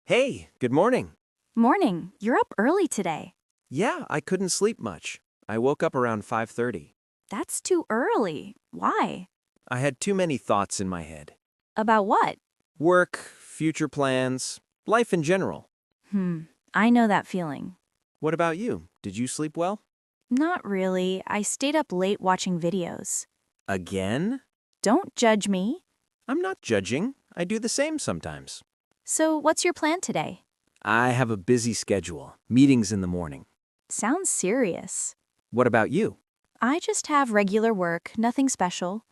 Hey, good morning. Morning. You're up early today. Yeah, I couldn't sleep much. I woke up around 5:30. That's too early. Why? I had too many thoughts in my head. About what? Work, future plans, life in general. Hmm, I know that feeling. What about you? Did you sleep well? Not really. I stayed up late watching videos. Again? Don't judge me. I'm not judging. I do the same sometimes. So, what's your plan today? I have a busy schedule, meetings in the morning. Sounds serious. What about you? I just have regular work, nothing special.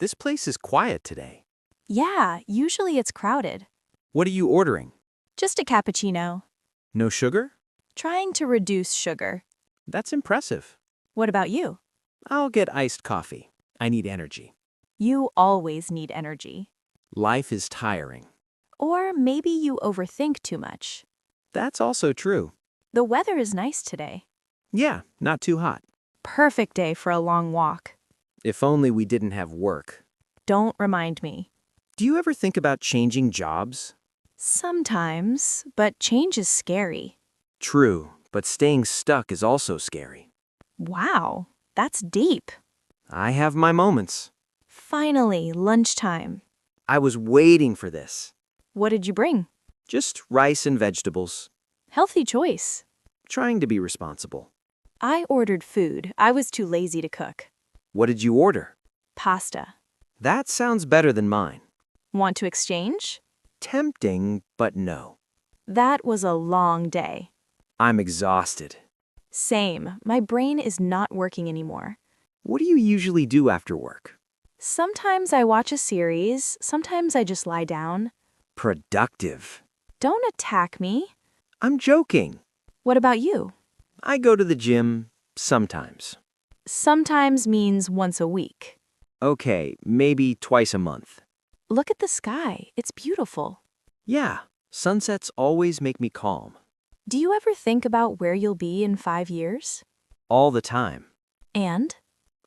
This place is quiet today. Yeah, usually it's crowded. What are you ordering? Just a cappuccino. No sugar? Trying to reduce sugar. That's impressive. What about you? I'll get iced coffee. I need energy. You always need energy. Life is tiring. Or maybe you overthink too much. That's also true. The weather is nice today. Yeah, not too hot. Perfect day for a long walk. If only we didn't have work. Don't remind me. Do you ever think about changing jobs? Sometimes, but change is scary. True, but staying stuck is also scary. Wow, that's deep. I have my moments. Finally, lunchtime. I was waiting for this. What did you bring? Just rice and vegetables. Healthy choice. Trying to be responsible. I ordered food. I was too lazy to cook. What did you order? Pasta. That sounds better than mine. Want to exchange? Tempting, but no. That was a long day. I'm exhausted. Same. My brain is not working anymore. What do you usually do after work? Sometimes I watch a series, sometimes I just lie down. Productive. Don't attack me. I'm joking. What about you? I go to the gym sometimes. Sometimes means once a week. Okay, maybe twice a month. Look at the sky. It's beautiful. Yeah, sunsets always make me calm. Do you ever think about where you'll be in 5 years? All the time. And?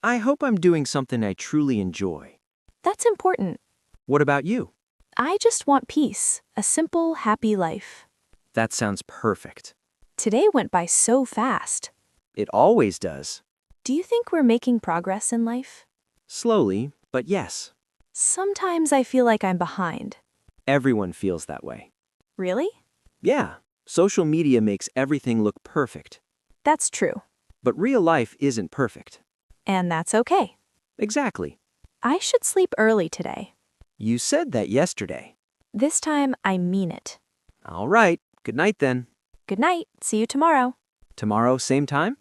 I hope I'm doing something I truly enjoy. That's important. What about you? I just want peace, a simple, happy life. That sounds perfect. Today went by so fast. It always does. Do you think we're making progress in life? Slowly, but yes. Sometimes I feel like I'm behind. Everyone feels that way. Really? Yeah, social media makes everything look perfect. That's true. But real life isn't perfect. And that's okay. Exactly. I should sleep early today. You said that yesterday. This time, I mean it. All right, good night then. Good night. See you tomorrow. Tomorrow, same time?